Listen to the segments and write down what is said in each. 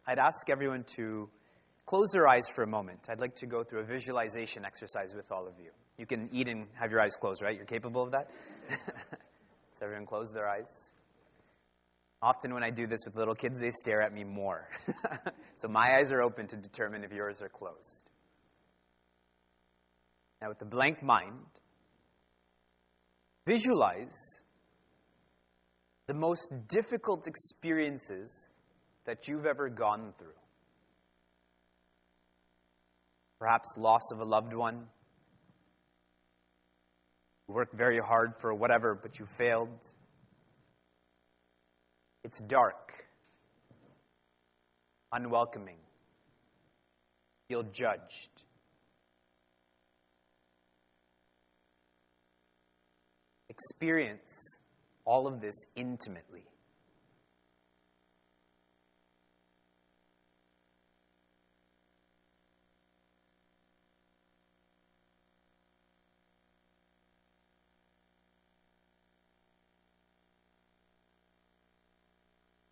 I'd ask everyone to close their eyes for a moment. I'd like to go through a visualization exercise with all of you. You can eat and have your eyes closed, right? You're capable of that? So everyone close their eyes. Often when I do this with little kids, they stare at me more. So my eyes are open to determine if yours are closed. Now with the blank mind, visualize the most difficult experiences that you've ever gone through. Perhaps loss of a loved one. You worked very hard for whatever, but you failed. It's dark, unwelcoming. Feel judged. Experience all of this intimately.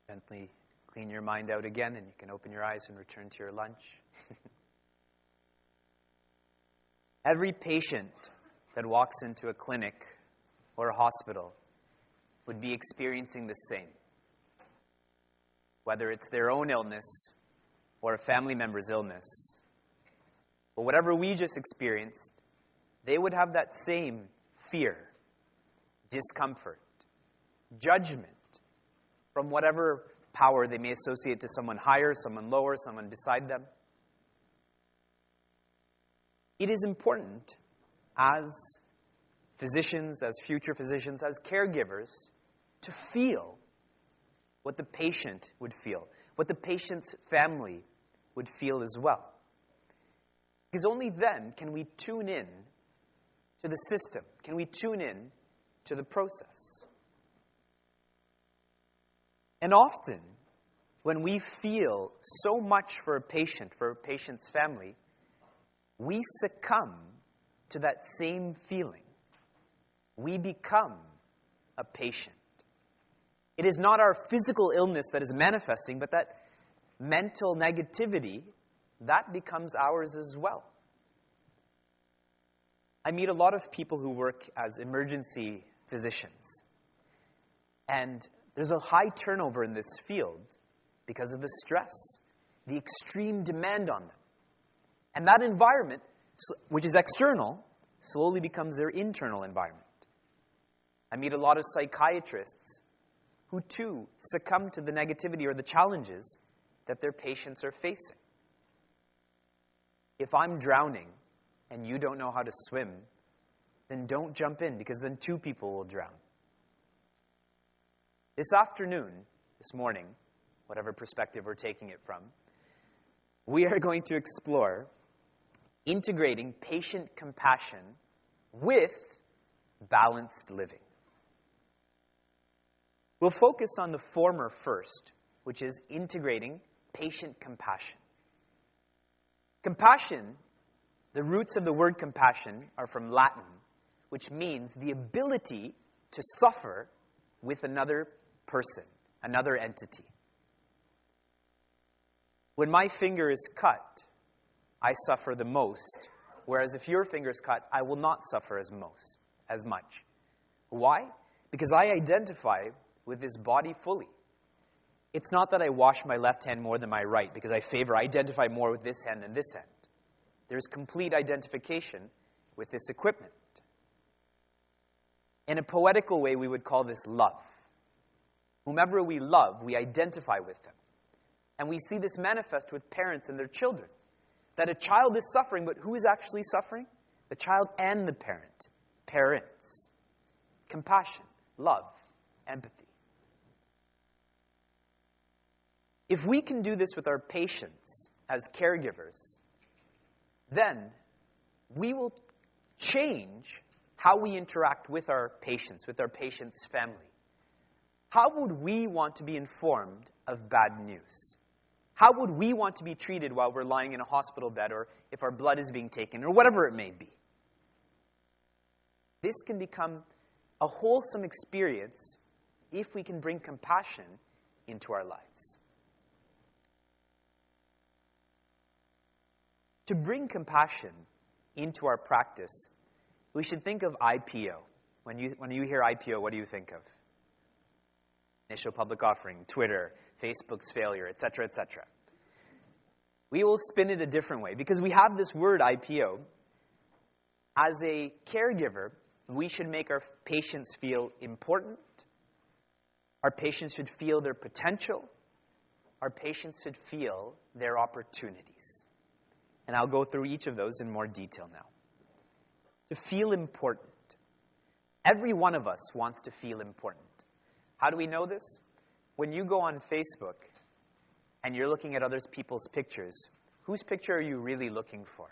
Gently clean your mind out again, and you can open your eyes and return to your lunch. Every patient that walks into a clinic or a hospital would be experiencing the same. Whether it's their own illness or a family member's illness, or whatever we just experienced, they would have that same fear, discomfort, judgment, from whatever power they may associate to someone higher, someone lower, someone beside them. It is important as physicians, as future physicians, as caregivers, to feel what the patient would feel, what the patient's family would feel as well. Because only then can we tune in to the system, can we tune in to the process. And often, when we feel so much for a patient's family, we succumb to that same feeling. We become a patient. It is not our physical illness that is manifesting, but that mental negativity, that becomes ours as well. I meet a lot of people who work as emergency physicians. And there's a high turnover in this field because of the stress, the extreme demand on them. And that environment, which is external, slowly becomes their internal environment. I meet a lot of psychiatrists who too succumb to the negativity or the challenges that their patients are facing. If I'm drowning and you don't know how to swim, then don't jump in, because then two people will drown. This afternoon, this morning, whatever perspective we're taking it from, we are going to explore integrating patient compassion with balanced living. We'll focus on the former first, which is integrating patient compassion. Compassion, the roots of the word compassion are from Latin, which means the ability to suffer with another person, another entity. When my finger is cut, I suffer the most, whereas if your finger is cut, I will not suffer as much. Why? Because I identify with this body fully. It's not that I wash my left hand more than my right, because I identify more with this hand than this hand. There's complete identification with this equipment. In a poetical way, we would call this love. Whomever we love, we identify with them. And we see this manifest with parents and their children. That a child is suffering, but who is actually suffering? The child and the parent. Parents. Compassion, love, empathy. If we can do this with our patients as caregivers, then we will change how we interact with our patient's family. How would we want to be informed of bad news? How would we want to be treated while we're lying in a hospital bed, or if our blood is being taken, or whatever it may be? This can become a wholesome experience if we can bring compassion into our lives. To bring compassion into our practice, we should think of IPO. When you hear IPO, what do you think of? Initial public offering, Twitter, Facebook's failure, etc., etc. We will spin it a different way because we have this word IPO. As a caregiver, we should make our patients feel important. Our patients should feel their potential. Our patients should feel their opportunities. And I'll go through each of those in more detail now. To feel important. Every one of us wants to feel important. How do we know this? When you go on Facebook and you're looking at other people's pictures, whose picture are you really looking for?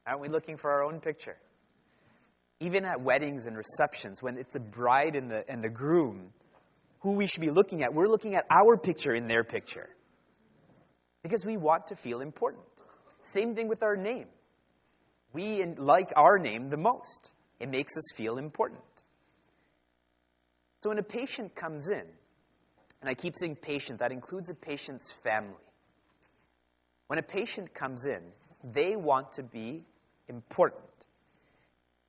Aren't we looking for our own picture? Even at weddings and receptions, when it's the bride and the groom, who we should be looking at, we're looking at our picture in their picture. Because we want to feel important. Same thing with our name. We like our name the most. It makes us feel important. So when a patient comes in, and I keep saying patient, that includes a patient's family. When a patient comes in, they want to be important.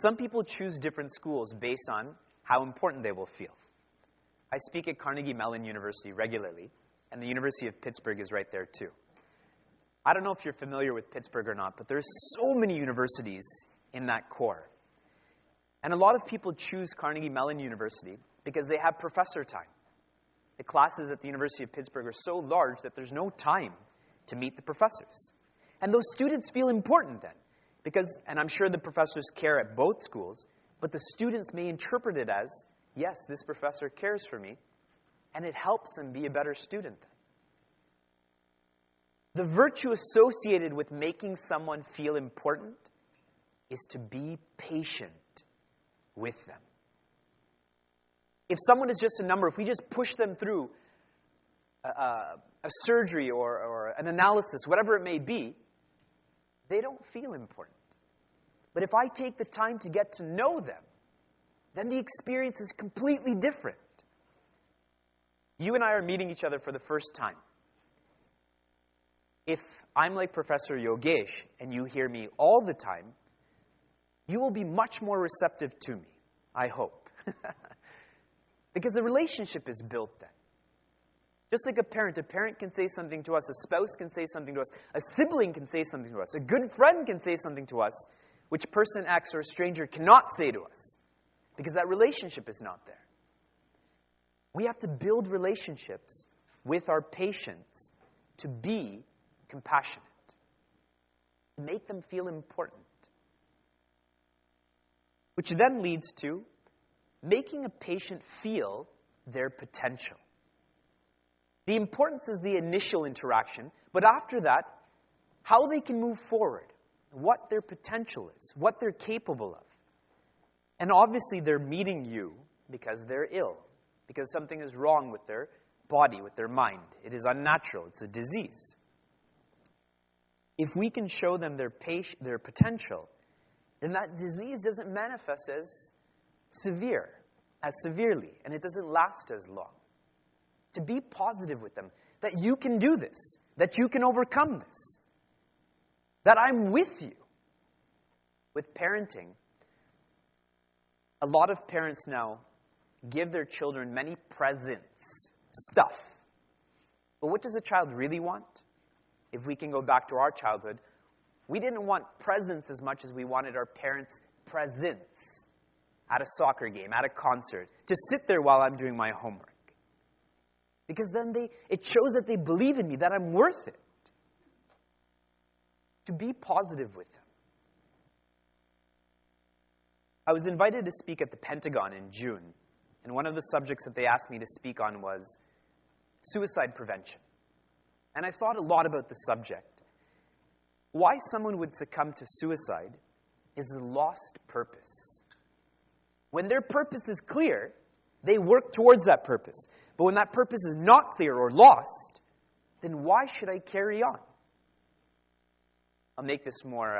Some people choose different schools based on how important they will feel. I speak at Carnegie Mellon University regularly, and the University of Pittsburgh is right there too. I don't know if you're familiar with Pittsburgh or not, but there's so many universities in that core. And a lot of people choose Carnegie Mellon University because they have professor time. The classes at the University of Pittsburgh are so large that there's no time to meet the professors. And those students feel important then. Because, and I'm sure the professors care at both schools, but the students may interpret it as, yes, this professor cares for me, and it helps them be a better student then. The virtue associated with making someone feel important is to be patient with them. If someone is just a number, if we just push them through a surgery or an analysis, whatever it may be, they don't feel important. But if I take the time to get to know them, then the experience is completely different. You and I are meeting each other for the first time. If I'm like Professor Yogesh and you hear me all the time, you will be much more receptive to me, I hope. Because the relationship is built then. Just like a parent can say something to us, a spouse can say something to us, a sibling can say something to us, a good friend can say something to us, which person X or a stranger cannot say to us, because that relationship is not there. We have to build relationships with our patients to be compassionate, to make them feel important. Which then leads to making a patient feel their potential. The importance is the initial interaction, but after that, how they can move forward, what their potential is, what they're capable of. And obviously they're meeting you because they're ill, because something is wrong with their body, with their mind. It is unnatural. It's a disease. If we can show them their potential, then that disease doesn't manifest as severely, and it doesn't last as long. To be positive with them, that you can do this, that you can overcome this, that I'm with you. With parenting, a lot of parents now give their children many presents, stuff. But what does a child really want? If we can go back to our childhood, we didn't want presents as much as we wanted our parents' presents at a soccer game, at a concert, to sit there while I'm doing my homework. Because then it shows that they believe in me, that I'm worth it. To be positive with them. I was invited to speak at the Pentagon in June, and one of the subjects that they asked me to speak on was suicide prevention. And I thought a lot about the subject. Why someone would succumb to suicide is a lost purpose. When their purpose is clear, they work towards that purpose. But when that purpose is not clear or lost, then why should I carry on? I'll make this more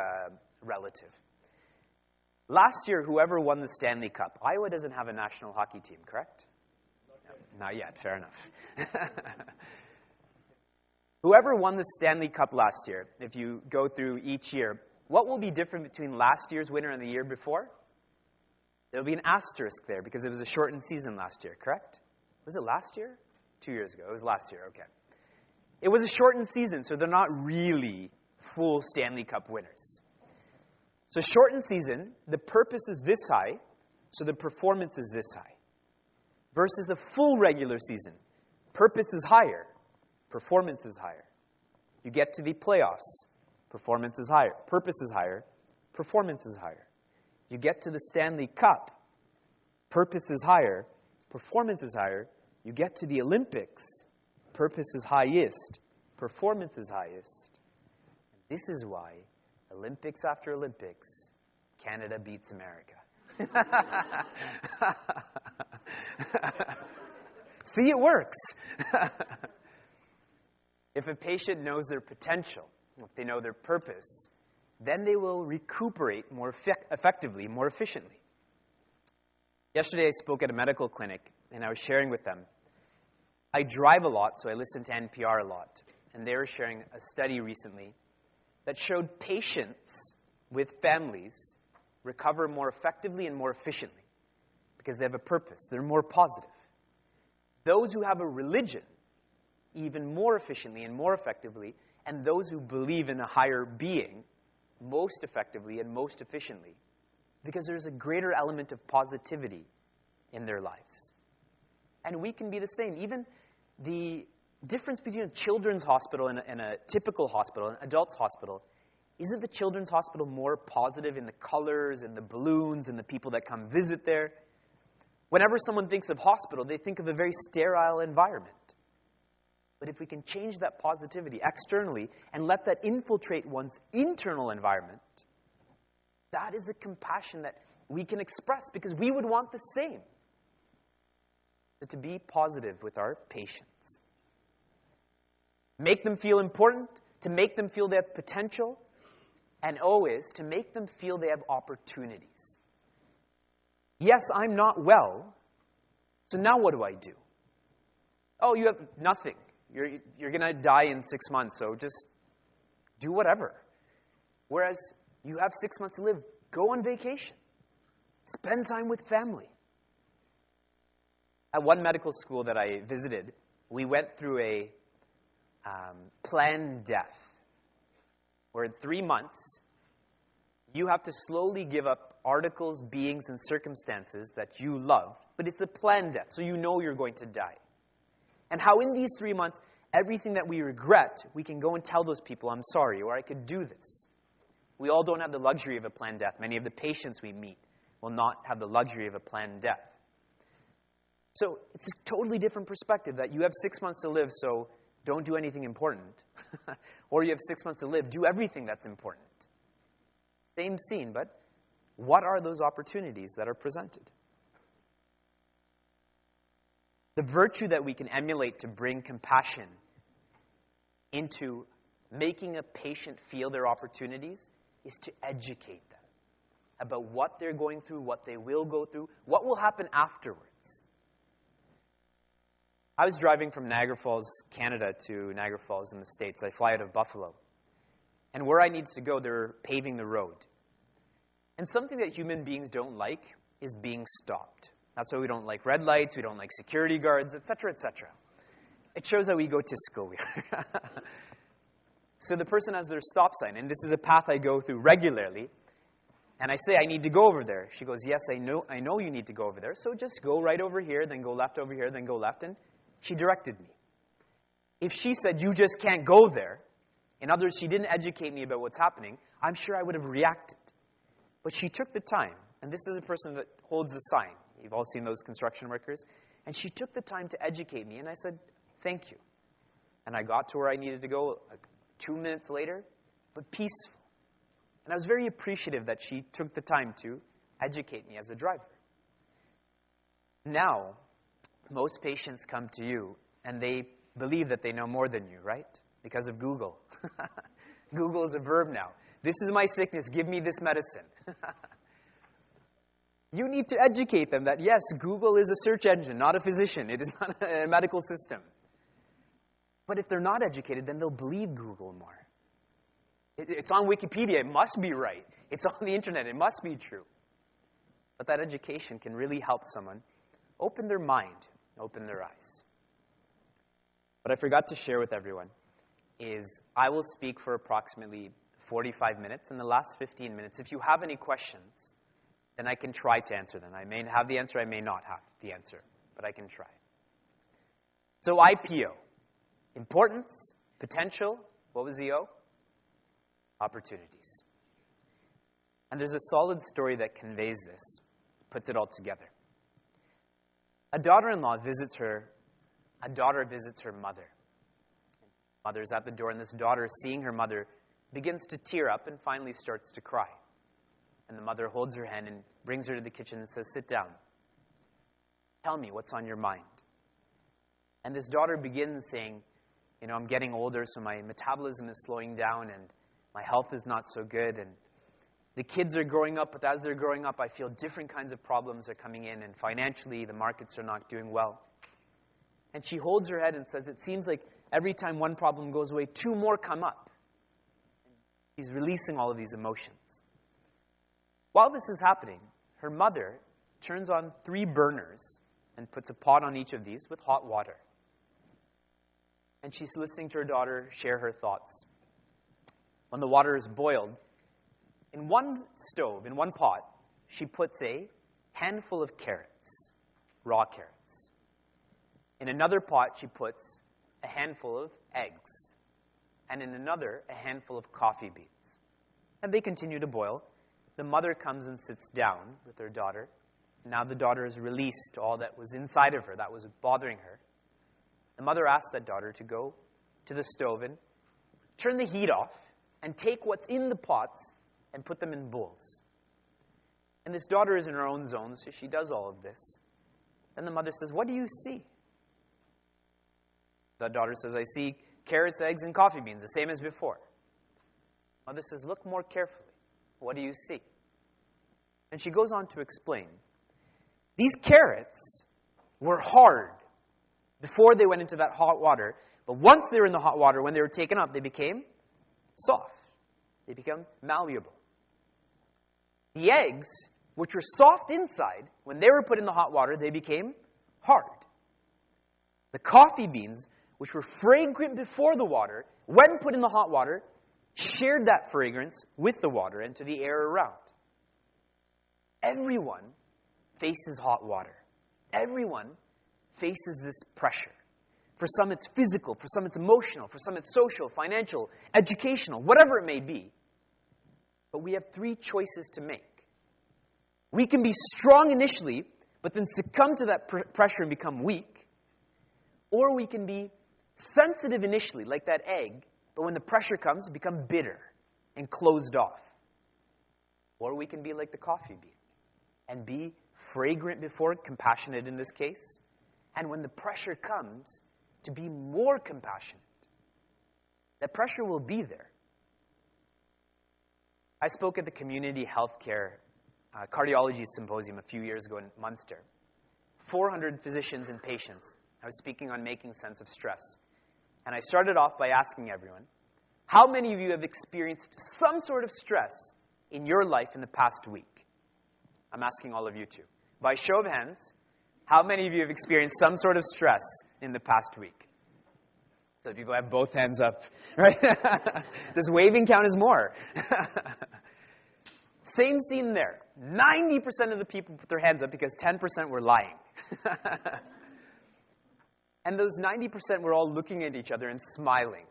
relative. Last year, whoever won the Stanley Cup, Iowa doesn't have a national hockey team, correct? No, not yet, fair enough. Whoever won the Stanley Cup last year, if you go through each year, what will be different between last year's winner and the year before? There'll be an asterisk there because it was a shortened season last year, correct? Was it last year? 2 years ago. It was last year, okay. It was a shortened season, so they're not really full Stanley Cup winners. So shortened season, the purpose is this high, so the performance is this high. Versus a full regular season, purpose is higher, performance is higher. You get to the playoffs, performance is higher. Purpose is higher, performance is higher. You get to the Stanley Cup, purpose is higher, performance is higher. You get to the Olympics, purpose is highest, performance is highest. This is why, Olympics after Olympics, Canada beats America. See, it works. If a patient knows their potential, if they know their purpose, then they will recuperate more effectively, more efficiently. Yesterday I spoke at a medical clinic, and I was sharing with them. I drive a lot, so I listen to NPR a lot. And they were sharing a study recently that showed patients with families recover more effectively and more efficiently because they have a purpose. They're more positive. Those who have a religion, even more efficiently and more effectively, and those who believe in a higher being, most effectively and most efficiently, because there's a greater element of positivity in their lives. And we can be the same. Even the difference between a children's hospital and a typical hospital, an adult's hospital, isn't the children's hospital more positive in the colors and the balloons and the people that come visit there? Whenever someone thinks of hospital, they think of a very sterile environment. But if we can change that positivity externally and let that infiltrate one's internal environment, that is a compassion that we can express because we would want the same. To be positive with our patients. Make them feel important, to make them feel they have potential, and always to make them feel they have opportunities. Yes, I'm not well, so now what do I do? Oh, you have nothing. You're going to die in 6 months, so just do whatever. Whereas you have 6 months to live, go on vacation. Spend time with family. At one medical school that I visited, we went through a planned death, where in 3 months, you have to slowly give up articles, beings, and circumstances that you love, but it's a planned death, so you know you're going to die. And how in these 3 months, everything that we regret, we can go and tell those people, I'm sorry, or I could do this. We all don't have the luxury of a planned death. Many of the patients we meet will not have the luxury of a planned death. So it's a totally different perspective that you have 6 months to live, so don't do anything important. Or you have 6 months to live, do everything that's important. Same scene, but what are those opportunities that are presented? The virtue that we can emulate to bring compassion into making a patient feel their opportunities is to educate them about what they're going through, what they will go through, what will happen afterwards. I was driving from Niagara Falls, Canada to Niagara Falls in the States. I fly out of Buffalo. And where I needed to go, they're paving the road. And something that human beings don't like is being stopped. That's why we don't like red lights, we don't like security guards, etc., etc. It shows how egotistical we are. So the person has their stop sign, and this is a path I go through regularly. And I say, I need to go over there. She goes, yes, I know you need to go over there, so just go right over here, then go left over here, then go left. And she directed me. If she said, you just can't go there, in other words, she didn't educate me about what's happening, I'm sure I would have reacted. But she took the time, and this is a person that holds a sign. You've all seen those construction workers. And she took the time to educate me, and I said, thank you. And I got to where I needed to go 2 minutes later, but peaceful. And I was very appreciative that she took the time to educate me as a driver. Now, most patients come to you, and they believe that they know more than you, right? Because of Google. Google is a verb now. This is my sickness, give me this medicine. You need to educate them that, yes, Google is a search engine, not a physician. It is not a medical system. But if they're not educated, then they'll believe Google more. It's on Wikipedia. It must be right. It's on the internet. It must be true. But that education can really help someone open their mind, open their eyes. What I forgot to share with everyone is I will speak for approximately 45 minutes. In the last 15 minutes, if you have any questions, then I can try to answer them. I may have the answer, I may not have the answer, but I can try. So IPO, importance, potential, what was the O? Opportunities. And there's a solid story that conveys this, puts it all together. A daughter-in-law visits her, a daughter visits her mother. Mother's at the door, and this daughter, seeing her mother, begins to tear up and finally starts to cry. And the mother holds her hand and brings her to the kitchen and says, "Sit down. Tell me what's on your mind." And this daughter begins saying, I'm getting older, so my metabolism is slowing down, and my health is not so good, and the kids are growing up, but as they're growing up, I feel different kinds of problems are coming in, and financially, the markets are not doing well. And she holds her head and says, "It seems like every time one problem goes away, two more come up." She's releasing all of these emotions. While this is happening, her mother turns on 3 burners and puts a pot on each of these with hot water. And she's listening to her daughter share her thoughts. When the water is boiled, in one stove, in one pot, she puts a handful of carrots, raw carrots. In another pot, she puts a handful of eggs. And in another, a handful of coffee beans. And they continue to boil. The mother comes and sits down with her daughter. Now the daughter has released all that was inside of her, that was bothering her. The mother asks that daughter to go to the stove and turn the heat off and take what's in the pots and put them in bowls. And this daughter is in her own zone, so she does all of this. Then the mother says, "What do you see?" The daughter says, "I see carrots, eggs, and coffee beans, the same as before." Mother says, "Look more carefully. What do you see?" And she goes on to explain. These carrots were hard before they went into that hot water, but once they were in the hot water, when they were taken up, they became soft. They become malleable. The eggs, which were soft inside, when they were put in the hot water, they became hard. The coffee beans, which were fragrant before the water, when put in the hot water, shared that fragrance with the water and to the air around. Everyone faces hot water. Everyone faces this pressure. For some it's physical, for some it's emotional, for some it's social, financial, educational, whatever it may be. But we have 3 choices to make. We can be strong initially, but then succumb to that pressure and become weak. Or we can be sensitive initially, like that egg, but when the pressure comes, become bitter and closed off. Or we can be like the coffee bean and be fragrant before, compassionate in this case, and when the pressure comes, to be more compassionate. That pressure will be there. I spoke at the Community Healthcare Cardiology Symposium a few years ago in Munster. 400 physicians and patients. I was speaking on making sense of stress. And I started off by asking everyone, how many of you have experienced some sort of stress in your life in the past week? I'm asking all of you too. By show of hands, how many of you have experienced some sort of stress in the past week? So people have both hands up, right? Does waving count as more? Same scene there. 90% of the people put their hands up because 10% were lying. And those 90% were all looking at each other and smiling.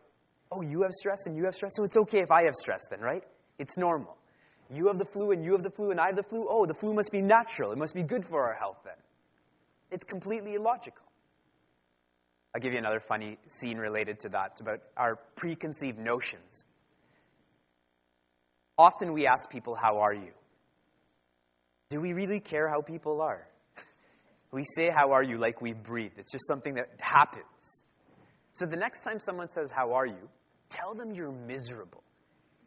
Oh, you have stress and you have stress, so it's okay if I have stress then, right? It's normal. You have the flu and you have the flu and I have the flu. Oh, the flu must be natural. It must be good for our health then. It's completely illogical. I'll give you another funny scene related to that. It's about our preconceived notions. Often we ask people, how are you? Do we really care how people are? We say, how are you, like we breathe. It's just something that happens. So the next time someone says, how are you? Tell them you're miserable.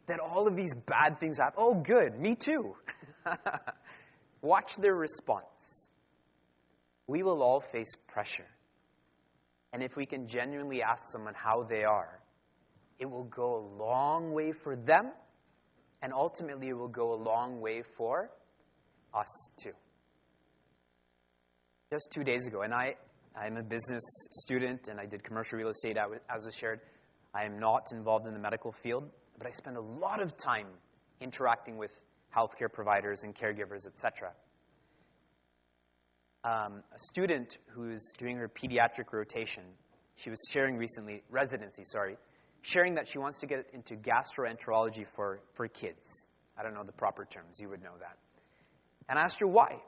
That all of these bad things happen. Oh, good, me too. Watch their response. We will all face pressure. And if we can genuinely ask someone how they are, it will go a long way for them, and ultimately it will go a long way for us too. Just 2 days ago, and I'm a business student, and I did commercial real estate, as was shared. I am not involved in the medical field, but I spend a lot of time interacting with healthcare providers and caregivers, etc. A student who's doing her pediatric rotation, she was sharing recently, sharing that she wants to get into gastroenterology for kids. I don't know the proper terms. You would know that. And I asked her why.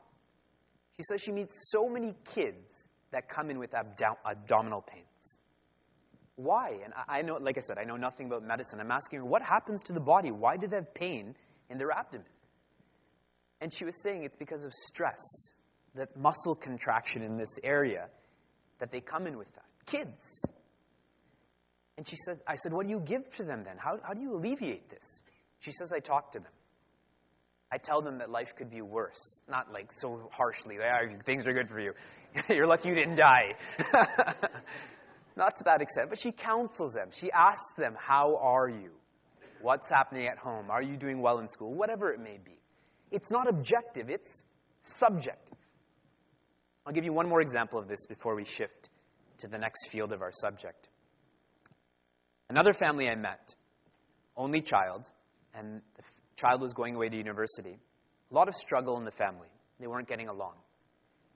She says she meets so many kids that come in with abdominal pains. Why? And I know, like I said, I know nothing about medicine. I'm asking her, what happens to the body? Why do they have pain in their abdomen? And she was saying it's because of stress, that muscle contraction in this area, that they come in with that. Kids. And I said, what do you give to them then? How do you alleviate this? She says, I talk to them. I tell them that life could be worse. Not like so harshly, things are good for you. You're lucky you didn't die. Not to that extent, but she counsels them. She asks them, how are you? What's happening at home? Are you doing well in school? Whatever it may be. It's not objective, it's subjective. I'll give you one more example of this before we shift to the next field of our subject. Another family I met, only child, and the child was going away to university. A lot of struggle in the family. They weren't getting along.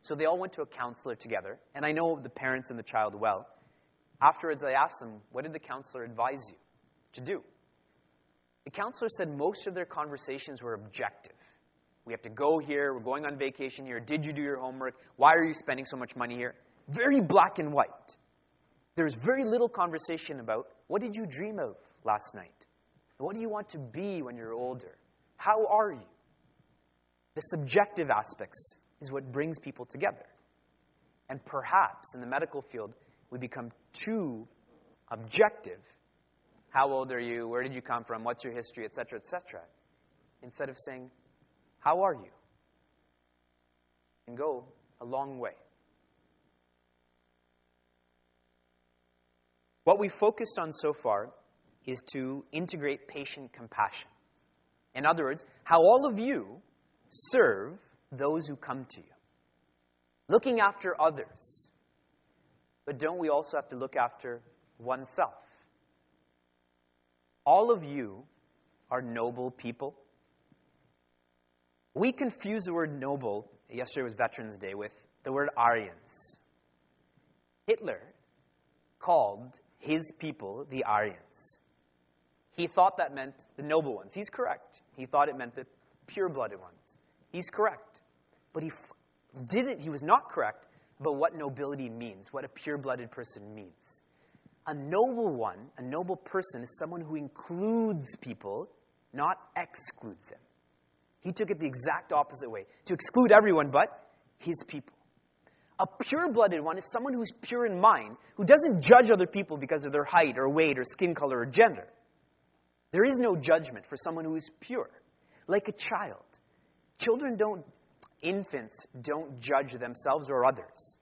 So they all went to a counselor together, and I know the parents and the child well. Afterwards, I asked them, what did the counselor advise you to do? The counselor said most of their conversations were objective. We have to go here. We're going on vacation here. Did you do your homework? Why are you spending so much money here? Very black and white. There's very little conversation about, what did you dream of last night? What do you want to be when you're older? How are you? The subjective aspects is what brings people together. And perhaps in the medical field, we become too objective. How old are you? Where did you come from? What's your history? Etc., etc. Instead of saying, how are you? And go a long way. What we focused on so far is to integrate patient compassion. In other words, how all of you serve those who come to you. Looking after others. But don't we also have to look after oneself? All of you are noble people. We confuse the word noble, yesterday was Veterans Day, with the word Aryans. Hitler called his people the Aryans. He thought that meant the noble ones. He's correct. He thought it meant the pure-blooded ones. He's correct. But he was not correct about what nobility means, what a pure-blooded person means. A noble one, a noble person, is someone who includes people, not excludes them. He took it the exact opposite way, to exclude everyone but his people. A pure-blooded one is someone who's pure in mind, who doesn't judge other people because of their height or weight or skin color or gender. There is no judgment for someone who is pure. Like a child. Infants don't judge themselves or others.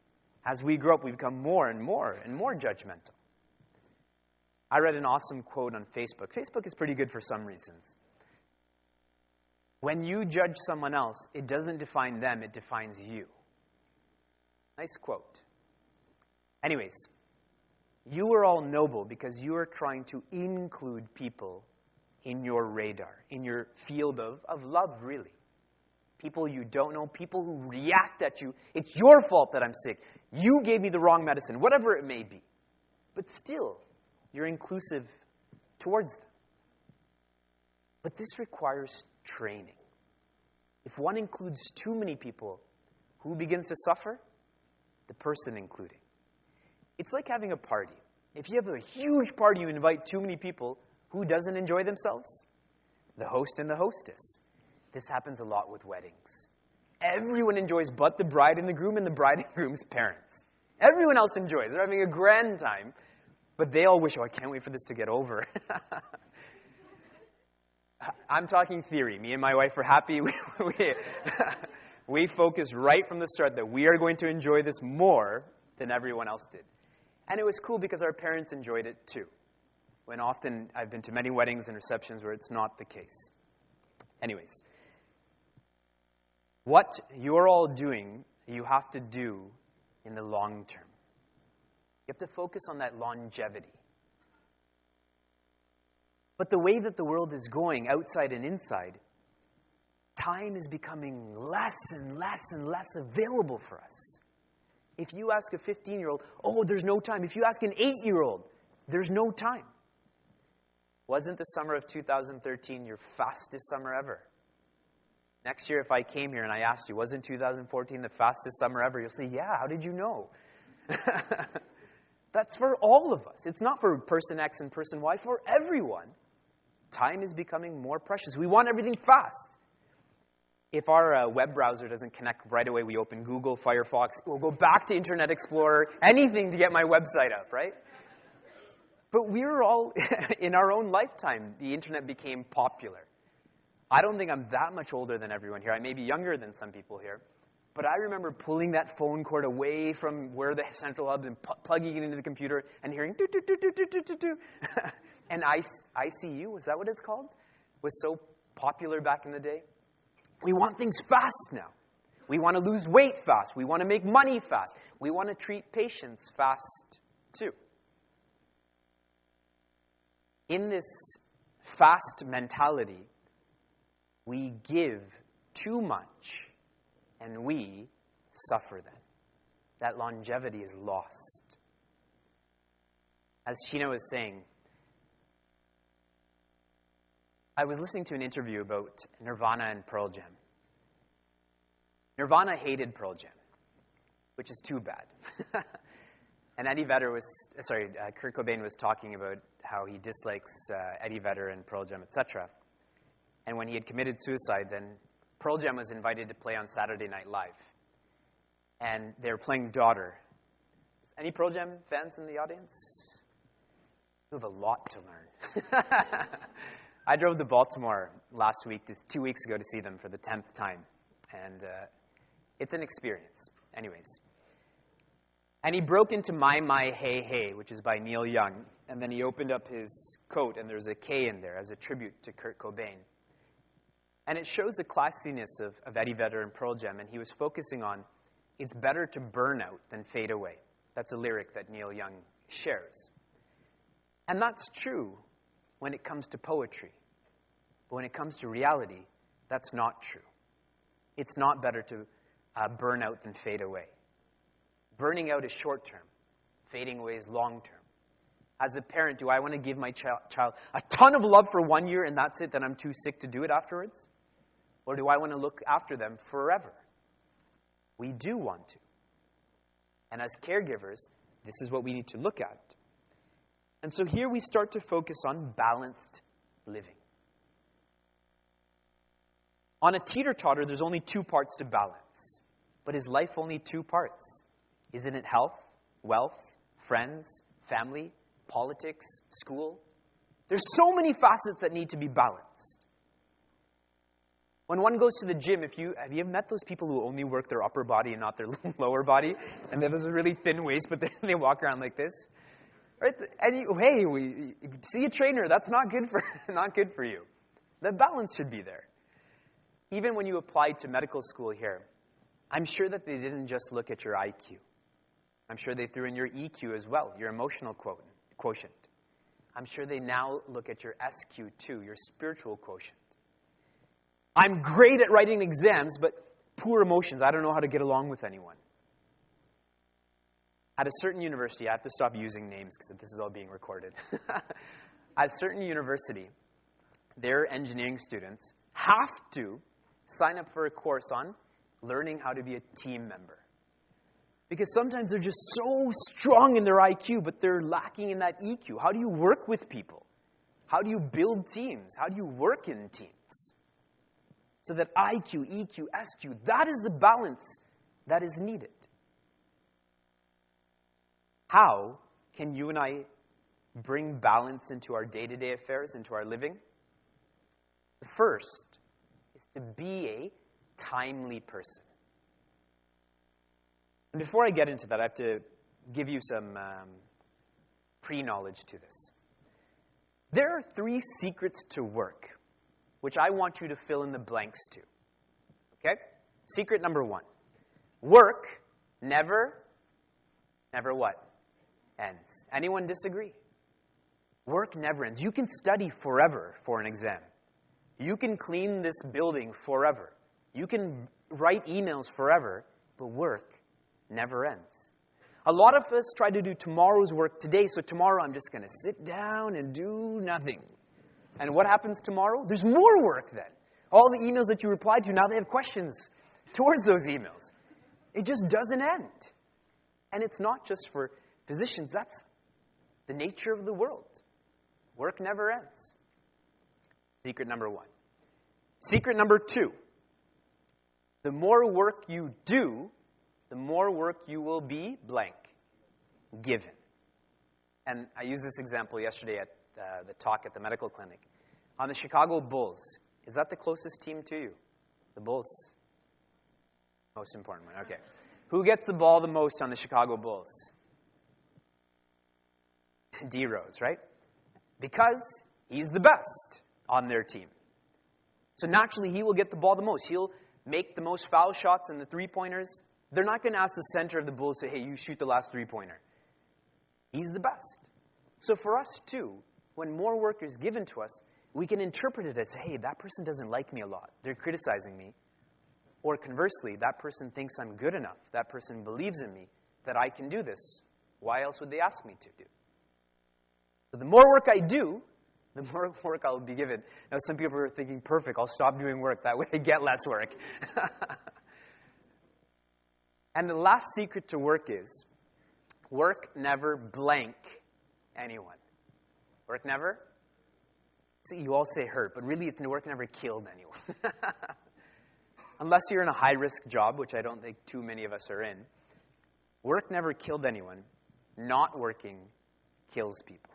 As we grow up, we become more and more and more judgmental. I read an awesome quote on Facebook. Facebook is pretty good for some reasons. When you judge someone else, it doesn't define them, it defines you. Nice quote. Anyways, you are all noble because you are trying to include people in your radar, in your field of love, really. People you don't know, people who react at you. It's your fault that I'm sick. You gave me the wrong medicine, whatever it may be. But still, you're inclusive towards them. But this requires training. If one includes too many people, who begins to suffer? The person including. It's like having a party. If you have a huge party, you invite too many people, who doesn't enjoy themselves? The host and the hostess. This happens a lot with weddings. Everyone enjoys but the bride and the groom and the bride and groom's parents. Everyone else enjoys. They're having a grand time. But they all wish, I can't wait for this to get over. I'm talking theory. Me and my wife are happy. We focused right from the start that we are going to enjoy this more than everyone else did. And it was cool because our parents enjoyed it too. When often I've been to many weddings and receptions where it's not the case. Anyways, what you're all doing, you have to do in the long term. You have to focus on that longevity. But the way that the world is going, outside and inside, time is becoming less and less and less available for us. If you ask a 15-year-old, oh, there's no time. If you ask an 8-year-old, there's no time. Wasn't the summer of 2013 your fastest summer ever? Next year, if I came here and I asked you, wasn't 2014 the fastest summer ever? You'll say, yeah, how did you know? That's for all of us. It's not for person X and person Y, for everyone. Time is becoming more precious. We want everything fast. If our web browser doesn't connect right away, we open Google, Firefox. We'll go back to Internet Explorer, anything to get my website up, right? But we were all, in our own lifetime, the Internet became popular. I don't think I'm that much older than everyone here. I may be younger than some people here. But I remember pulling that phone cord away from where the central hub and plugging it into the computer and hearing do do do do do do do do. And ICU, is that what it's called? Was so popular back in the day. We want things fast now. We want to lose weight fast. We want to make money fast. We want to treat patients fast too. In this fast mentality, we give too much and we suffer then. That longevity is lost. As Sheena was saying, I was listening to an interview about Nirvana and Pearl Jam. Nirvana hated Pearl Jam, which is too bad. And Kurt Cobain was talking about how he dislikes Eddie Vedder and Pearl Jam, etc. And when he had committed suicide, then Pearl Jam was invited to play on Saturday Night Live. And they were playing Daughter. Any Pearl Jam fans in the audience? You have a lot to learn. I drove to Baltimore last week, 2 weeks ago, to see them for the 10th time. And it's an experience. Anyways. And he broke into My Hey Hey, which is by Neil Young. And then he opened up his coat, and there's a K in there as a tribute to Kurt Cobain. And it shows the classiness of Eddie Vedder and Pearl Jam. And he was focusing on, it's better to burn out than fade away. That's a lyric that Neil Young shares. And that's true when it comes to poetry. But when it comes to reality, that's not true. It's not better to burn out than fade away. Burning out is short-term. Fading away is long-term. As a parent, do I want to give my child a ton of love for 1 year and that's it, then I'm too sick to do it afterwards? Or do I want to look after them forever? We do want to. And as caregivers, this is what we need to look at. And so here we start to focus on balanced living. On a teeter-totter, there's only 2 parts to balance. But is life only 2 parts? Isn't it health, wealth, friends, family, politics, school? There's so many facets that need to be balanced. When one goes to the gym, have you ever met those people who only work their upper body and not their lower body? And they have a really thin waist, but then they walk around like this? Right? And we see a trainer. That's not good for you. The balance should be there. Even when you applied to medical school here, I'm sure that they didn't just look at your IQ. I'm sure they threw in your EQ as well, your emotional quotient. I'm sure they now look at your SQ too, your spiritual quotient. I'm great at writing exams, but poor emotions. I don't know how to get along with anyone. At a certain university, I have to stop using names because this is all being recorded. At a certain university, their engineering students have to sign up for a course on learning how to be a team member. Because sometimes they're just so strong in their IQ, but they're lacking in that EQ. How do you work with people? How do you build teams? How do you work in teams? So that IQ, EQ, SQ, that is the balance that is needed. How can you and I bring balance into our day-to-day affairs, into our living? The first is to be a timely person. And before I get into that, I have to give you some pre-knowledge to this. There are 3 secrets to work, which I want you to fill in the blanks to. Okay? Secret number 1. Work never what? Ends. Anyone disagree? Work never ends. You can study forever for an exam. You can clean this building forever. You can write emails forever, but work never ends. A lot of us try to do tomorrow's work today, so tomorrow I'm just going to sit down and do nothing. And what happens tomorrow? There's more work then. All the emails that you replied to, now they have questions towards those emails. It just doesn't end. And it's not just for physicians. That's the nature of the world. Work never ends. Secret number 1. Secret number 2. The more work you do, the more work you will be blank, given. And I used this example yesterday at the talk at the medical clinic. On the Chicago Bulls, is that the closest team to you? The Bulls? Most important one, okay. Who gets the ball the most on the Chicago Bulls? D. Rose, right? Because he's the best on their team. So naturally, he will get the ball the most. He'll make the most foul shots and the three-pointers. They're not going to ask the center of the Bulls to, hey, you shoot the last three-pointer. He's the best. So for us, too, when more work is given to us, we can interpret it as, hey, that person doesn't like me a lot. They're criticizing me. Or conversely, that person thinks I'm good enough. That person believes in me that I can do this. Why else would they ask me to do? So the more work I do, the more work I'll be given. Now, some people are thinking, perfect, I'll stop doing work. That way I get less work. And the last secret to work is, work never blank anyone. Work never? See, you all say hurt, but really work never killed anyone. Unless you're in a high-risk job, which I don't think too many of us are in. Work never killed anyone. Not working kills people.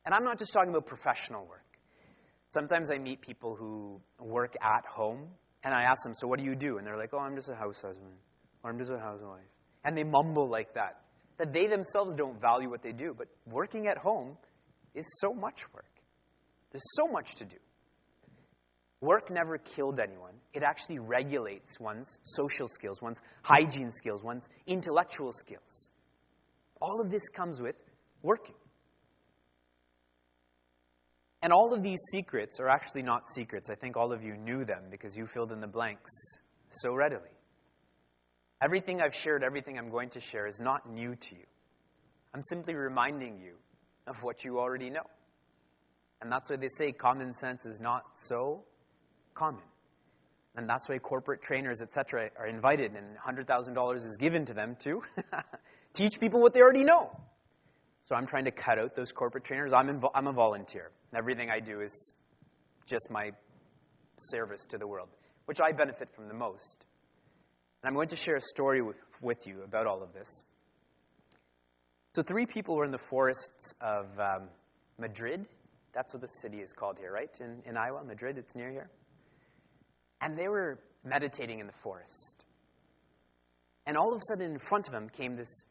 And I'm not just talking about professional work. Sometimes I meet people who work at home, and I ask them, so what do you do? And they're like, oh, I'm just a house husband, or I'm just a housewife. And they mumble like that they themselves don't value what they do. But working at home is so much work. There's so much to do. Work never killed anyone. It actually regulates one's social skills, one's hygiene skills, one's intellectual skills. All of this comes with working. And all of these secrets are actually not secrets. I think all of you knew them because you filled in the blanks so readily. Everything I've shared, everything I'm going to share is not new to you. I'm simply reminding you of what you already know. And that's why they say common sense is not so common. And that's why corporate trainers, etc., are invited and $100,000 is given to them to teach people what they already know. So I'm trying to cut out those corporate trainers. I'm a volunteer. Everything I do is just my service to the world, which I benefit from the most. And I'm going to share a story with you about all of this. So 3 people were in the forests of Madrid. That's what the city is called here, right? In Iowa, Madrid, it's near here. And they were meditating in the forest. And all of a sudden in front of them came this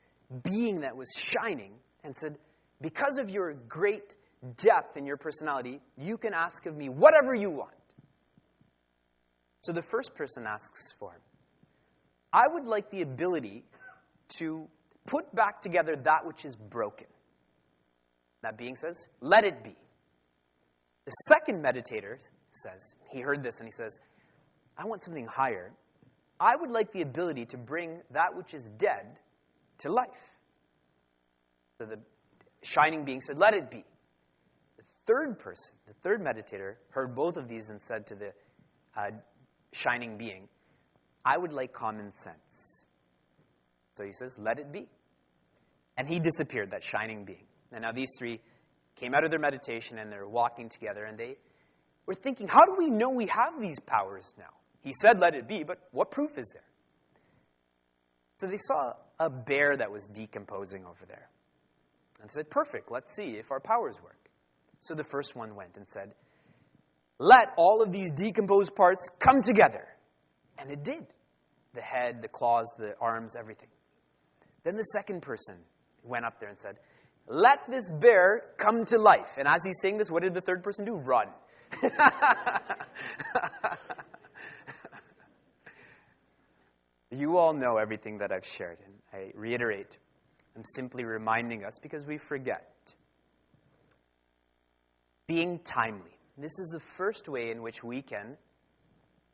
being that was shining and said, because of your great depth in your personality, you can ask of me whatever you want. So the first person asks for him, I would like the ability to put back together that which is broken. That being says, let it be. The second meditator says, he heard this and he says, I want something higher. I would like the ability to bring that which is dead to life. So the shining being said, let it be. The third person, the third meditator, heard both of these and said to the shining being, I would like common sense. So he says, let it be. And he disappeared, that shining being. And now these 3 came out of their meditation and they're walking together and they were thinking, how do we know we have these powers now? He said, let it be, but what proof is there? So they saw a bear that was decomposing over there and said, perfect, let's see if our powers work. So the first one went and said, let all of these decomposed parts come together. And it did. The head, the claws, the arms, everything. Then the second person went up there and said, let this bear come to life. And as he's saying this, what did the third person do? Run. You all know everything that I've shared, and I reiterate, I'm simply reminding us because we forget. Being timely. This is the first way in which we can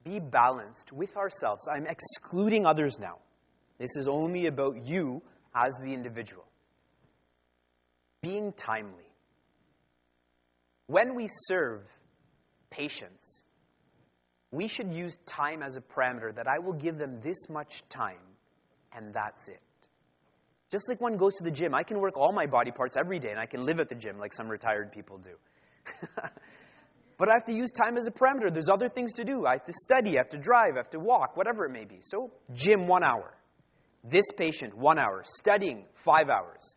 be balanced with ourselves. I'm excluding others now. This is only about you as the individual. Being timely. When we serve patients, we should use time as a parameter that I will give them this much time, and that's it. Just like one goes to the gym, I can work all my body parts every day, and I can live at the gym like some retired people do. But I have to use time as a parameter. There's other things to do. I have to study, I have to drive, I have to walk, whatever it may be. So, gym, 1 hour. This patient, 1 hour. Studying, 5 hours.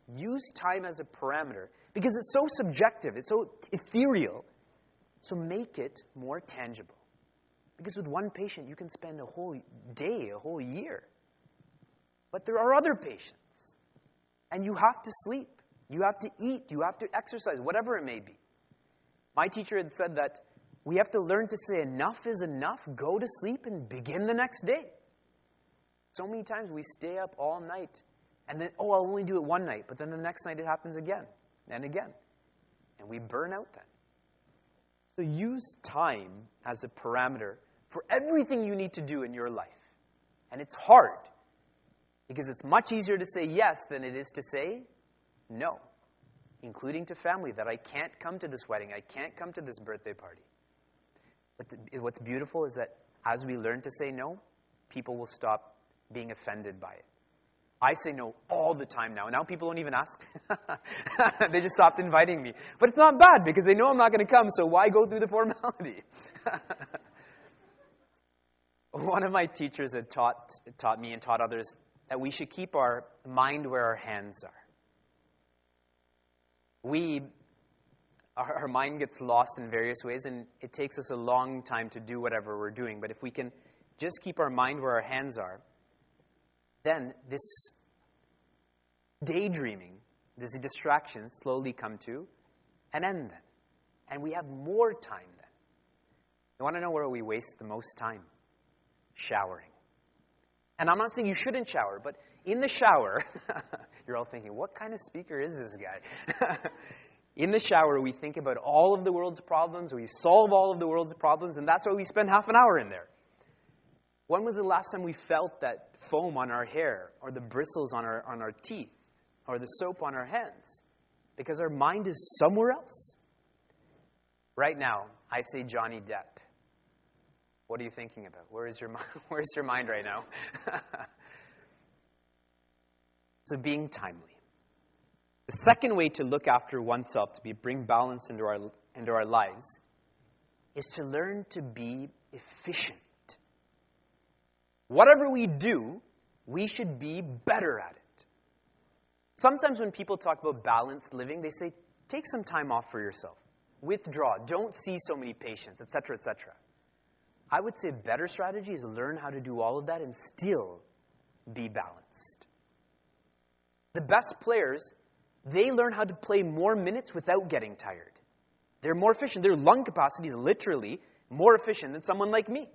Use time as a parameter because it's so subjective, it's so ethereal. So make it more tangible. Because with one patient, you can spend a whole day, a whole year. But there are other patients. And you have to sleep. You have to eat. You have to exercise, whatever it may be. My teacher had said that we have to learn to say enough is enough, go to sleep, and begin the next day. So many times we stay up all night, and then, I'll only do it one night, but then the next night it happens again, and again. And we burn out then. So use time as a parameter for everything you need to do in your life. And it's hard, because it's much easier to say yes than it is to say no. Including to family, that I can't come to this wedding, I can't come to this birthday party. But what's beautiful is that as we learn to say no, people will stop being offended by it. I say no all the time now. Now people don't even ask. They just stopped inviting me. But it's not bad because they know I'm not going to come, so why go through the formality? One of my teachers had taught me and taught others that we should keep our mind where our hands are. Our mind gets lost in various ways, and it takes us a long time to do whatever we're doing. But if we can just keep our mind where our hands are, then this daydreaming, these distractions slowly come to an end then. And we have more time then. You want to know where we waste the most time? Showering. And I'm not saying you shouldn't shower, but in the shower, you're all thinking, what kind of speaker is this guy? In the shower, we think about all of the world's problems, we solve all of the world's problems, and that's why we spend half an hour in there. When was the last time we felt that foam on our hair, or the bristles on our teeth, or the soap on our hands? Because our mind is somewhere else. Right now, I say Johnny Depp. What are you thinking about? Where's your mind right now? So being timely. The second way to look after oneself, to bring balance into our lives, is to learn to be efficient. Whatever we do, we should be better at it. Sometimes when people talk about balanced living, they say, take some time off for yourself. Withdraw. Don't see so many patients, etc., etc. I would say a better strategy is learn how to do all of that and still be balanced. The best players, they learn how to play more minutes without getting tired. They're more efficient. Their lung capacity is literally more efficient than someone like me.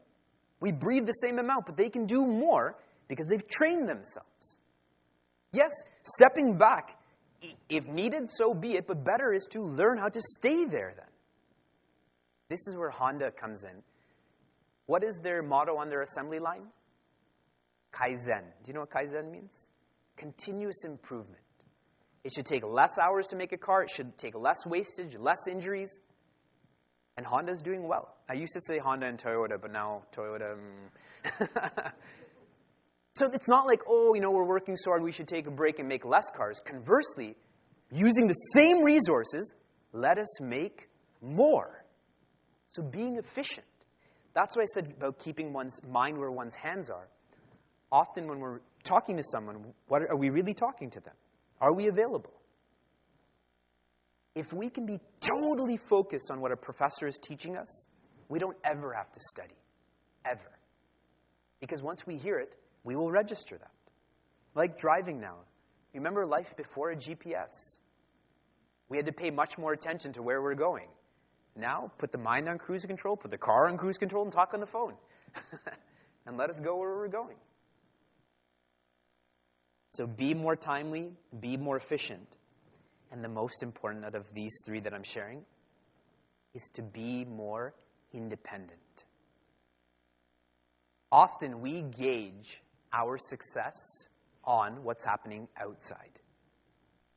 We breathe the same amount, but they can do more because they've trained themselves. Yes, stepping back, if needed, so be it, but better is to learn how to stay there then. This is where Honda comes in. What is their motto on their assembly line? Kaizen. Do you know what Kaizen means? Continuous improvement. It should take less hours to make a car. It should take less wastage, less injuries. And Honda's doing well. I used to say Honda and Toyota, but now Toyota. So it's not like, we're working so hard, we should take a break and make less cars. Conversely, using the same resources, let us make more. So being efficient. That's what I said about keeping one's mind where one's hands are. Often when we're talking to someone, what are we really talking to them? Are we available? If we can be totally focused on what a professor is teaching us, we don't ever have to study. Ever. Because once we hear it, we will register that. Like driving now. Remember life before a GPS? We had to pay much more attention to where we're going. Now, put the mind on cruise control, put the car on cruise control, and talk on the phone. And let us go where we're going. So be more timely, be more efficient. And the most important out of these three that I'm sharing is to be more independent. Often we gauge our success on what's happening outside.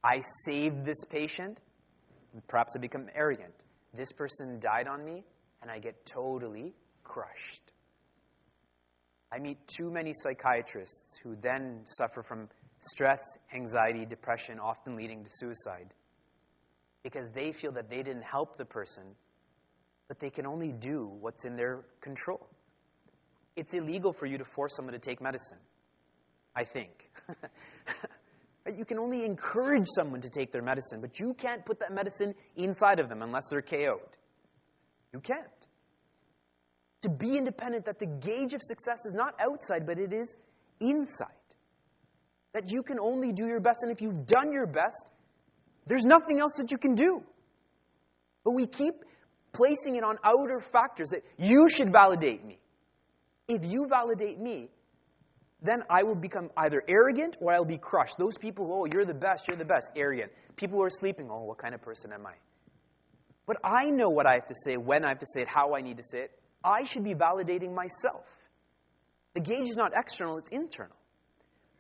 I saved this patient, and perhaps I become arrogant. This person died on me, and I get totally crushed. I meet too many psychiatrists who then suffer from stress, anxiety, depression, often leading to suicide, because they feel that they didn't help the person, but they can only do what's in their control. It's illegal for you to force someone to take medicine, I think. You can only encourage someone to take their medicine, but you can't put that medicine inside of them unless they're KO'd. You can't. To be independent, that the gauge of success is not outside, but it is inside. That you can only do your best, and if you've done your best, there's nothing else that you can do. But we keep placing it on outer factors that you should validate me. If you validate me, then I will become either arrogant or I'll be crushed. Those people who, oh, you're the best, arrogant. People who are sleeping, oh, what kind of person am I? But I know what I have to say, when I have to say it, how I need to say it. I should be validating myself. The gauge is not external, it's internal.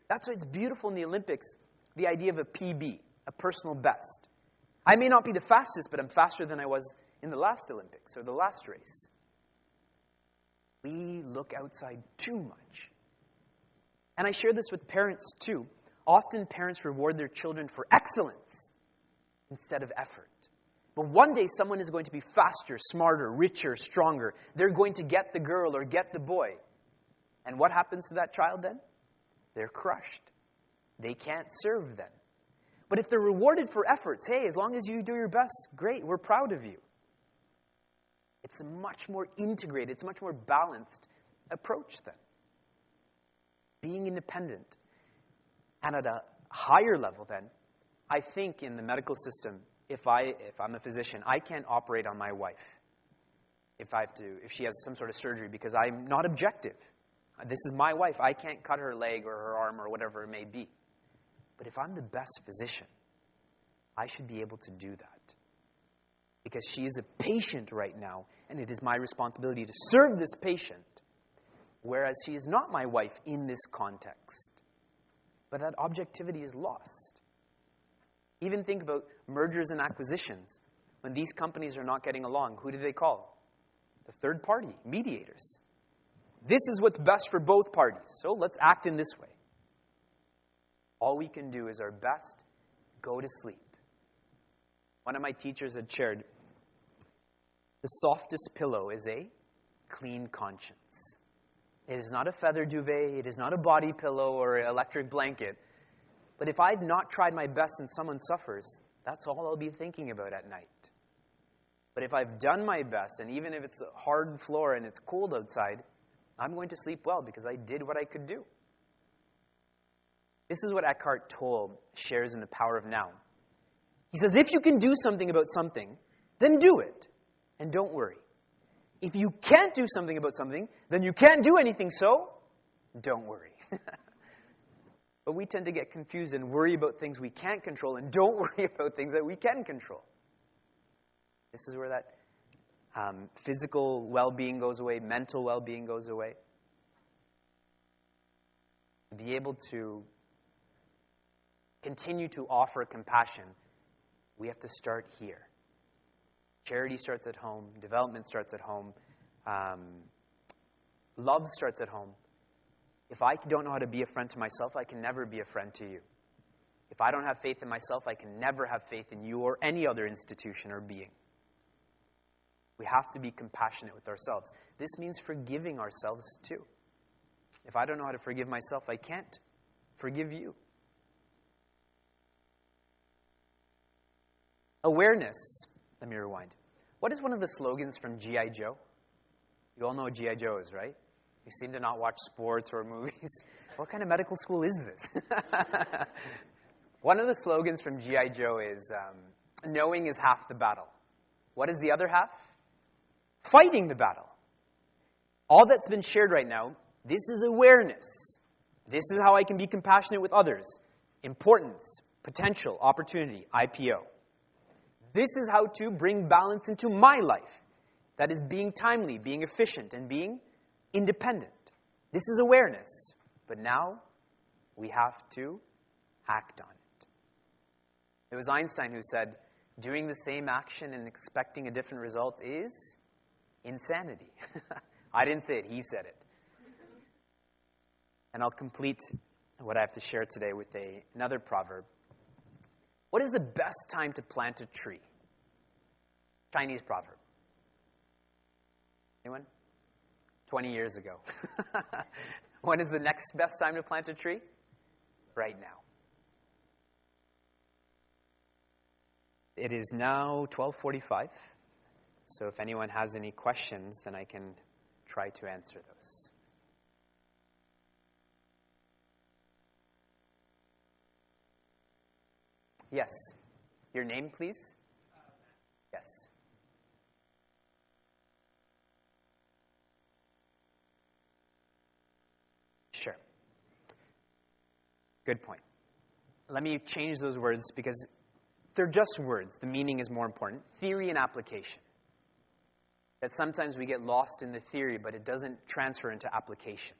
That's why it's beautiful in the Olympics, the idea of a PB, a personal best. I may not be the fastest, but I'm faster than I was in the last Olympics or the last race. We look outside too much. And I share this with parents too. Often parents reward their children for excellence instead of effort. But one day someone is going to be faster, smarter, richer, stronger. They're going to get the girl or get the boy. And what happens to that child then? They're crushed. They can't serve then. But if they're rewarded for efforts, hey, as long as you do your best, great, we're proud of you. It's a much more integrated, it's a much more balanced approach then. Being independent. And at a higher level then, I think in the medical system, if I'm a physician, I can't operate on my wife if she has some sort of surgery because I'm not objective. This is my wife. I can't cut her leg or her arm or whatever it may be. But if I'm the best physician, I should be able to do that. Because she is a patient right now, and it is my responsibility to serve this patient, whereas she is not my wife in this context. But that objectivity is lost. Even think about mergers and acquisitions. When these companies are not getting along, who do they call? The third party, mediators. This is what's best for both parties, so let's act in this way. All we can do is our best, go to sleep. One of my teachers had shared, the softest pillow is a clean conscience. It is not a feather duvet, it is not a body pillow or an electric blanket. But if I've not tried my best and someone suffers, that's all I'll be thinking about at night. But if I've done my best, and even if it's a hard floor and it's cold outside, I'm going to sleep well because I did what I could do. This is what Eckhart Tolle shares in The Power of Now. He says, if you can do something about something, then do it. And don't worry. If you can't do something about something, then you can't do anything, so don't worry. But we tend to get confused and worry about things we can't control and don't worry about things that we can control. This is where that physical well-being goes away, mental well-being goes away. To be able to continue to offer compassion, we have to start here. Charity starts at home. Development starts at home. Love starts at home. If I don't know how to be a friend to myself, I can never be a friend to you. If I don't have faith in myself, I can never have faith in you or any other institution or being. We have to be compassionate with ourselves. This means forgiving ourselves too. If I don't know how to forgive myself, I can't forgive you. Awareness. Let me rewind. What is one of the slogans from G.I. Joe? You all know what G.I. Joe is, right? You seem to not watch sports or movies. What kind of medical school is this? One of the slogans from G.I. Joe is, knowing is half the battle. What is the other half? Fighting the battle. All that's been shared right now, this is awareness. This is how I can be compassionate with others. Importance, potential, opportunity, IPO. This is how to bring balance into my life. That is being timely, being efficient, and being independent. This is awareness. But now, we have to act on it. It was Einstein who said, doing the same action and expecting a different result is insanity. I didn't say it, he said it. And I'll complete what I have to share today with another proverb. What is the best time to plant a tree? Chinese proverb. Anyone? 20 years ago. When is the next best time to plant a tree? Right now. It is now 12:45. So if anyone has any questions, then I can try to answer those. Yes. Your name, please? Yes. Sure. Good point. Let me change those words because they're just words. The meaning is more important. Theory and application. That sometimes we get lost in the theory, but it doesn't transfer into application.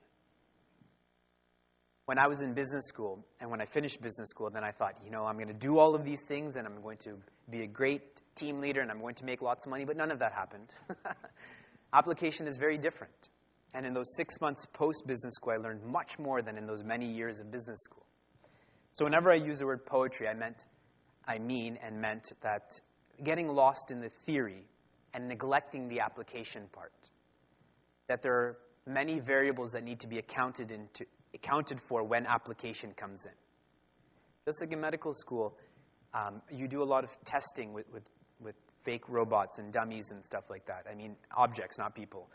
When I was in business school, and when I finished business school, then I thought, I'm going to do all of these things, and I'm going to be a great team leader, and I'm going to make lots of money, but none of that happened. Application is very different. And in those 6 months post-business school, I learned much more than in those many years of business school. So whenever I use the word poetry, I meant that getting lost in the theory and neglecting the application part. That there are many variables that need to be accounted for when application comes in. Just like in medical school, you do a lot of testing with fake robots and dummies and stuff like that. I mean, objects, not people.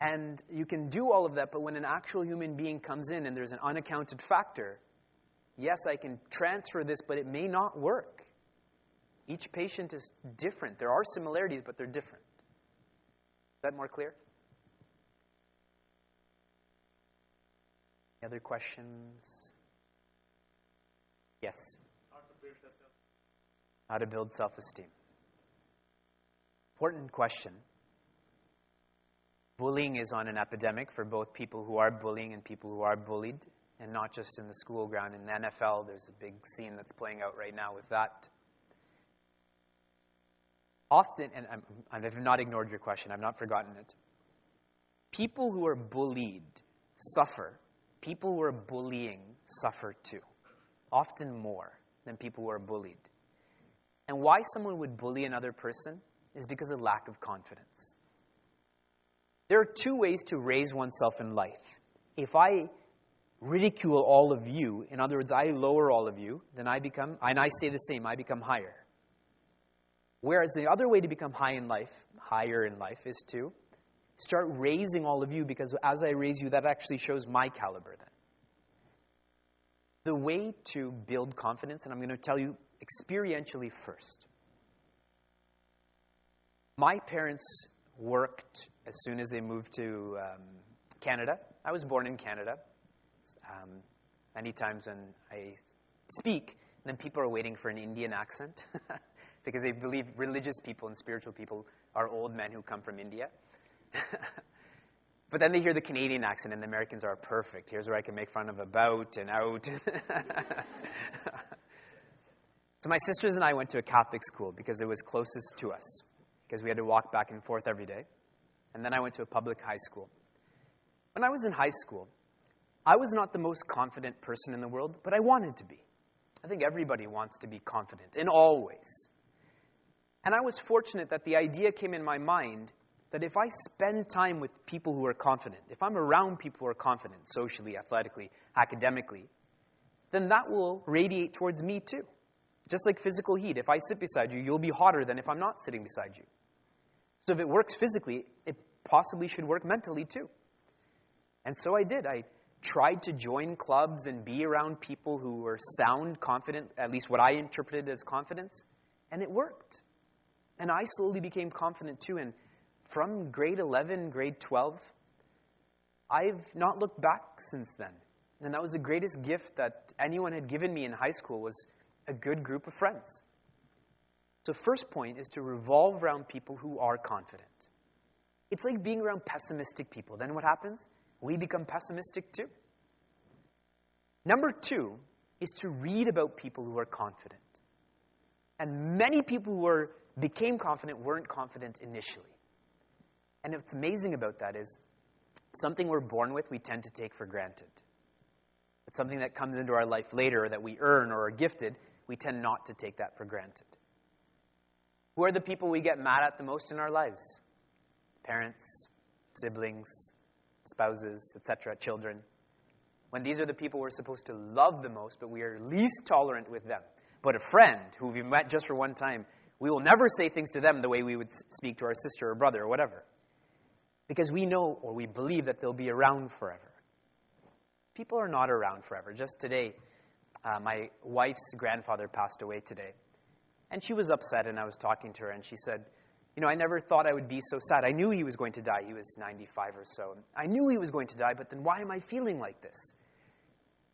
And you can do all of that, but when an actual human being comes in and there's an unaccounted factor, yes, I can transfer this, but it may not work. Each patient is different. There are similarities, but they're different. Is that more clear? Any other questions? Yes. How to build self-esteem. Important question. Bullying is on an epidemic for both people who are bullying and people who are bullied, and not just in the school ground. In the NFL, there's a big scene that's playing out right now with that. Often, and I've not ignored your question, I've not forgotten it. People who are bullied suffer. People who are bullying suffer too. Often more than people who are bullied. And why someone would bully another person is because of lack of confidence. There are two ways to raise oneself in life. If I ridicule all of you, in other words, I lower all of you, then I stay the same, I become higher. Whereas the other way to become higher in life, is to start raising all of you, because as I raise you, that actually shows my caliber then. The way to build confidence, and I'm going to tell you experientially first. My parents worked as soon as they moved to Canada. I was born in Canada. Many times when I speak, then people are waiting for an Indian accent because they believe religious people and spiritual people are old men who come from India. But then they hear the Canadian accent, and the Americans are perfect. Here's where I can make fun of about and out. So my sisters and I went to a Catholic school because it was closest to us, because we had to walk back and forth every day. And then I went to a public high school. When I was in high school, I was not the most confident person in the world, but I wanted to be. I think everybody wants to be confident in all ways. And I was fortunate that the idea came in my mind that if I spend time with people who are confident, if I'm around people who are confident, socially, athletically, academically, then that will radiate towards me too. Just like physical heat. If I sit beside you, you'll be hotter than if I'm not sitting beside you. So if it works physically, it possibly should work mentally too. And so I did. I tried to join clubs and be around people who were sound, confident, at least what I interpreted as confidence, and it worked. And I slowly became confident too. And from grade 11, grade 12, I've not looked back since then. And that was the greatest gift that anyone had given me in high school, was a good group of friends. So first point is to revolve around people who are confident. It's like being around pessimistic people. Then what happens? We become pessimistic too. Number 2 is to read about people who are confident. And many people who became confident weren't confident initially. And what's amazing about that is something we're born with, we tend to take for granted. But something that comes into our life later, that we earn or are gifted, we tend not to take that for granted. Who are the people we get mad at the most in our lives? Parents, siblings, spouses, etc., children. When these are the people we're supposed to love the most, but we are least tolerant with them. But a friend who we've met just for one time, we will never say things to them the way we would speak to our sister or brother or whatever. Because we know or we believe that they'll be around forever. People are not around forever. Just today, my wife's grandfather passed away today. And she was upset, and I was talking to her, and she said, I never thought I would be so sad. I knew he was going to die. He was 95 or so. I knew he was going to die, but then why am I feeling like this?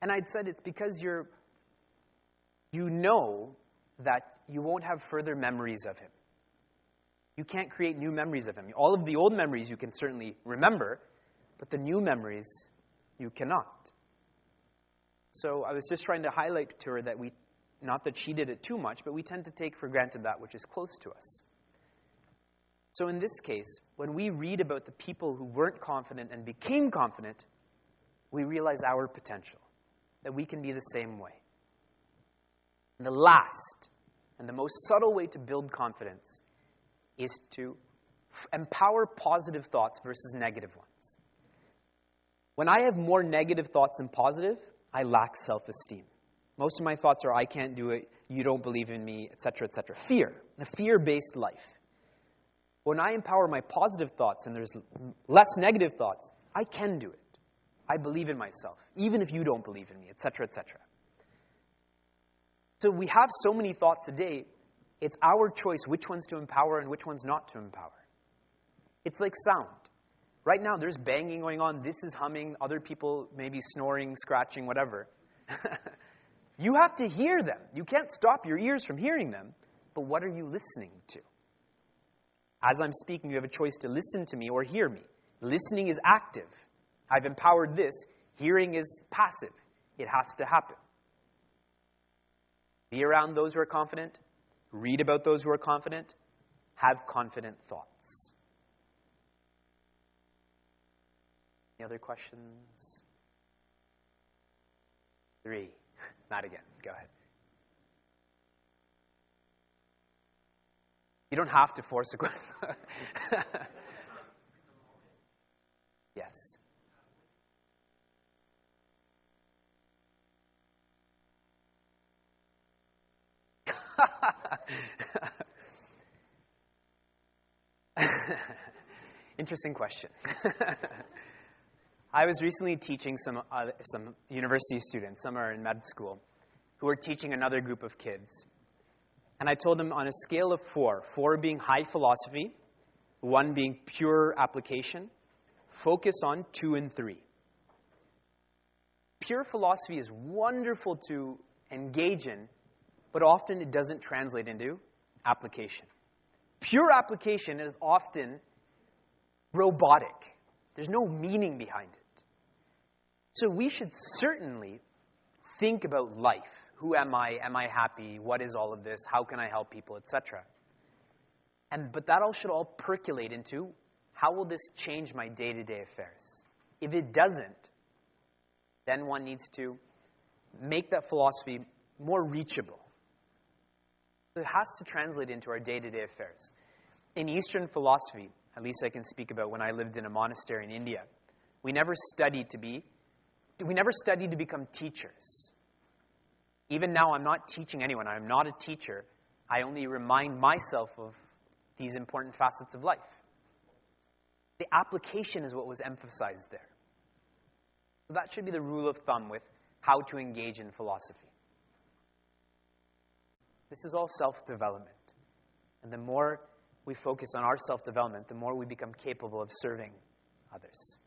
And I'd said, it's because you know that you won't have further memories of him. You can't create new memories of him. All of the old memories you can certainly remember, but the new memories you cannot. So I was just trying to highlight to her that not that she did it too much, but we tend to take for granted that which is close to us. So in this case, when we read about the people who weren't confident and became confident, we realize our potential, that we can be the same way. And the last and the most subtle way to build confidence is to empower positive thoughts versus negative ones. When I have more negative thoughts than positive, I lack self-esteem. Most of my thoughts are, I can't do it, you don't believe in me, etc., etc. Fear, the fear-based life. When I empower my positive thoughts and there's less negative thoughts, I can do it. I believe in myself, even if you don't believe in me, etc., etc. So we have so many thoughts a day, it's our choice which ones to empower and which ones not to empower. It's like sound. Right now, there's banging going on, this is humming, other people maybe snoring, scratching, whatever. You have to hear them. You can't stop your ears from hearing them, but what are you listening to? As I'm speaking, you have a choice to listen to me or hear me. Listening is active. I've empowered this. Hearing is passive. It has to happen. Be around those who are confident. Read about those who are confident. Have confident thoughts. Any other questions? 3. Not again. Go ahead. You don't have to force a question. Yes. Interesting question. I was recently teaching some university students, some are in med school, who were teaching another group of kids. And I told them on a scale of 4, 4 being high philosophy, 1 being pure application, focus on 2 and 3. Pure philosophy is wonderful to engage in, but often it doesn't translate into application. Pure application is often robotic. There's no meaning behind it. So we should certainly think about life. Who am I? Am I happy? What is all of this? How can I help people, etc. But that all should all percolate into, how will this change my day-to-day affairs? If it doesn't, then one needs to make that philosophy more reachable. It has to translate into our day-to-day affairs. In Eastern philosophy, at least I can speak about when I lived in a monastery in India, we never studied to become teachers. Even now, I'm not teaching anyone. I'm not a teacher. I only remind myself of these important facets of life. The application is what was emphasized there. So that should be the rule of thumb with how to engage in philosophy. This is all self-development. And the more we focus on our self-development, the more we become capable of serving others.